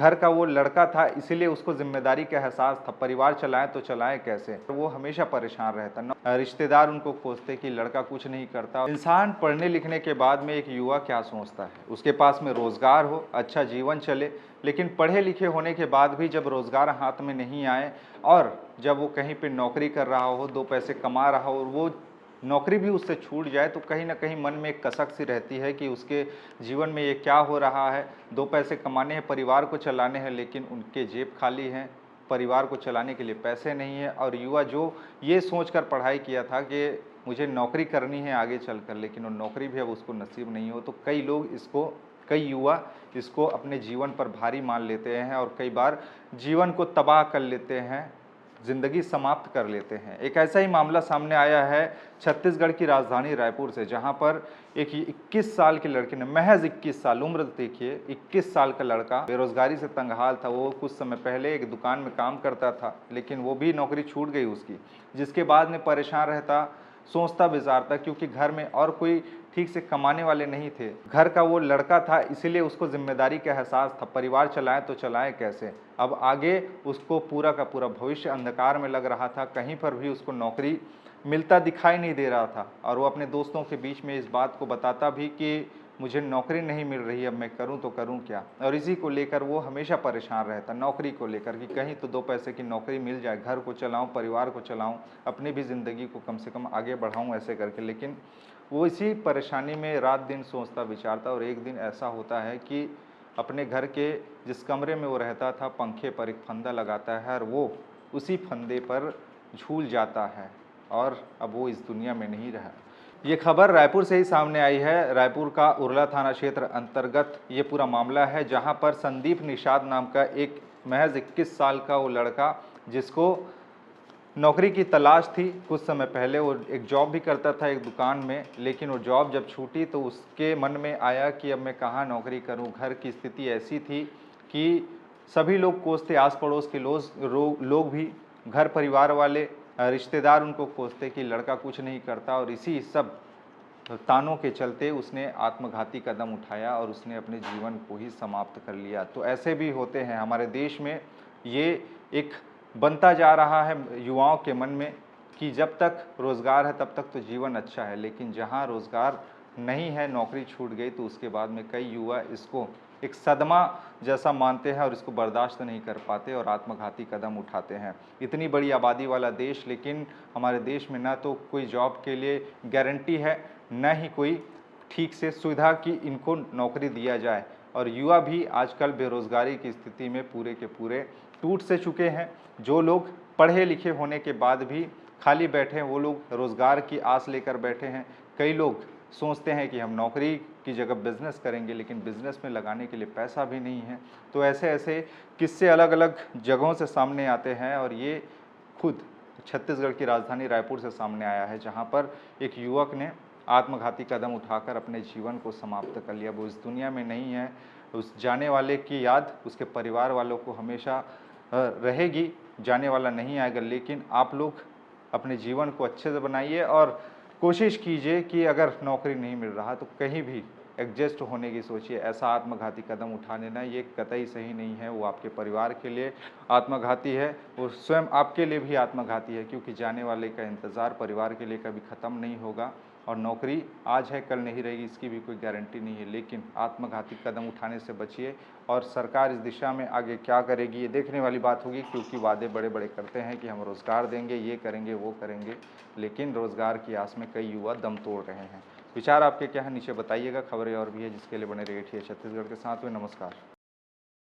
घर का वो लड़का था, इसीलिए उसको ज़िम्मेदारी का एहसास था, परिवार चलाएँ तो चलाएँ कैसे? वो हमेशा परेशान रहता रिश्तेदार उनको कोसते कि लड़का कुछ नहीं करता। इंसान पढ़ने-लिखने के बाद में एक युवा क्या सोचता है? उसके पास में रोज़गार हो, अच्छा जीवन चले, लेकिन पढ़े-लिखे होने के बाद भी जब रोज़गार हाथ में नहीं आए और जब वो कहीं पे नौकरी कर रहा हो, 2 पैसे कमा रहा हो और वो नौकरी भी उससे छूट जाए तो कहीं न कहीं मन में एक कसक सी रहती है कि उसके जीवन में ये क्या हो रहा है। 2 पैसे कमाने हैं, परिवार को चलाने हैं, लेकिन उनके जेब खाली हैं, परिवार को चलाने के लिए पैसे नहीं हैं। और युवा जो ये सोचकर पढ़ाई किया था कि मुझे नौकरी करनी है आगे चलकर, लेकिन वो नौकरी भी अब उसको नसीब नहीं हो, तो कई युवा इसको अपने जीवन पर भारी मान लेते हैं और कई बार जीवन को तबाह कर लेते हैं, ज़िंदगी समाप्त कर लेते हैं। एक ऐसा ही मामला सामने आया है छत्तीसगढ़ की राजधानी रायपुर से, जहाँ पर एक 21 साल के लड़के ने, महज़ 21 साल उम्र देखिए, 21 साल का लड़का बेरोज़गारी से तंगहाल था। वो कुछ समय पहले एक दुकान में काम करता था, लेकिन वो भी नौकरी छूट गई उसकी, जिसके बाद में परेशान रहता, सोचता विचारता, क्योंकि घर में और कोई ठीक से कमाने वाले नहीं थे। घर का वो लड़का था, इसीलिए उसको ज़िम्मेदारी का एहसास था, परिवार चलाएँ तो चलाएँ कैसे? अब आगे उसको पूरा का पूरा भविष्य अंधकार में लग रहा था, कहीं पर भी उसको नौकरी मिलता दिखाई नहीं दे रहा था और वो अपने दोस्तों के बीच में इस बात को बताता भी कि मुझे नौकरी नहीं मिल रही, अब मैं करूँ तो करूँ क्या? और इसी को लेकर वो हमेशा परेशान रहता, नौकरी को लेकर कि कहीं तो 2 पैसे की नौकरी मिल जाए, घर को चलाऊँ, परिवार को चलाऊँ, अपनी भी ज़िंदगी को कम से कम आगे बढ़ाऊँ ऐसे करके। लेकिन वो इसी परेशानी में रात-दिन सोचता विचारता और एक दिन ऐसा होता है कि अपने घर के जिस कमरे में वो रहता था, पंखे पर एक फंदा लगाता है और वो उसी फंदे पर झूल जाता है और अब वो इस दुनिया में नहीं रहा। ये खबर रायपुर से ही सामने आई है। रायपुर का उरला थाना क्षेत्र अंतर्गत ये पूरा मामला है, जहाँ पर संदीप निषाद नाम का एक महज़ 21 साल का वो लड़का, जिसको नौकरी की तलाश थी। कुछ समय पहले वो एक जॉब भी करता था एक दुकान में, लेकिन वो जॉब जब छूटी तो उसके मन में आया कि अब मैं कहाँ नौकरी करूँ। घर की स्थिति ऐसी थी कि सभी लोग कोसते, आस-पड़ोस के लोग भी, घर परिवार वाले, रिश्तेदार उनको कोसते कि लड़का कुछ नहीं करता और इसी सब तानों के चलते उसने आत्मघाती कदम उठाया और उसने अपने जीवन को ही समाप्त कर लिया। तो ऐसे भी होते हैं हमारे देश में, ये एक बनता जा रहा है युवाओं के मन में कि जब तक रोज़गार है तब तक तो जीवन अच्छा है, लेकिन जहाँ रोज़गार नहीं है, नौकरी छूट गई, तो उसके बाद में कई युवा इसको एक सदमा जैसा मानते हैं और इसको बर्दाश्त नहीं कर पाते और आत्मघाती कदम उठाते हैं। इतनी बड़ी आबादी वाला देश, लेकिन हमारे देश में ना तो कोई जॉब के लिए गारंटी है, न ही कोई ठीक से सुविधा कि इनको नौकरी दिया जाए और युवा भी आजकल बेरोज़गारी की स्थिति में पूरे के पूरे टूट से चुके हैं। जो लोग पढ़े लिखे होने के बाद भी खाली बैठे हैं, वो लोग रोज़गार की आस लेकर बैठे हैं। कई लोग सोचते हैं कि हम नौकरी की जगह बिज़नेस करेंगे, लेकिन बिज़नेस में लगाने के लिए पैसा भी नहीं है। तो ऐसे-ऐसे किस्से अलग-अलग जगहों से सामने आते हैं और ये खुद छत्तीसगढ़ की राजधानी रायपुर से सामने आया है, जहाँ पर एक युवक ने आत्मघाती कदम उठाकर अपने जीवन को समाप्त कर लिया। वो इस दुनिया में नहीं है, उस जाने वाले की याद उसके परिवार वालों को हमेशा रहेगी, जाने वाला नहीं आएगा। लेकिन आप लोग अपने जीवन को अच्छे से बनाइए और कोशिश कीजिए कि अगर नौकरी नहीं मिल रहा तो कहीं भी एडजस्ट होने की सोचिए। ऐसा आत्मघाती कदम उठा लेना ये कतई सही नहीं है। वो आपके परिवार के लिए आत्मघाती है, वो स्वयं आपके लिए भी आत्मघाती है, क्योंकि जाने वाले का इंतज़ार परिवार के लिए कभी ख़त्म नहीं होगा और नौकरी आज है कल नहीं रहेगी, इसकी भी कोई गारंटी नहीं है। लेकिन आत्मघाती कदम उठाने से बचिए और सरकार इस दिशा में आगे क्या करेगी ये देखने वाली बात होगी, क्योंकि वादे बड़े-बड़े करते हैं कि हम रोज़गार देंगे, ये करेंगे, वो करेंगे, लेकिन रोज़गार की आस में कई युवा दम तोड़ रहे हैं। विचार आपके क्या हैं नीचे बताइएगा। खबरें और भी है जिसके लिए बने रहिए छत्तीसगढ़ के साथ में। नमस्कार।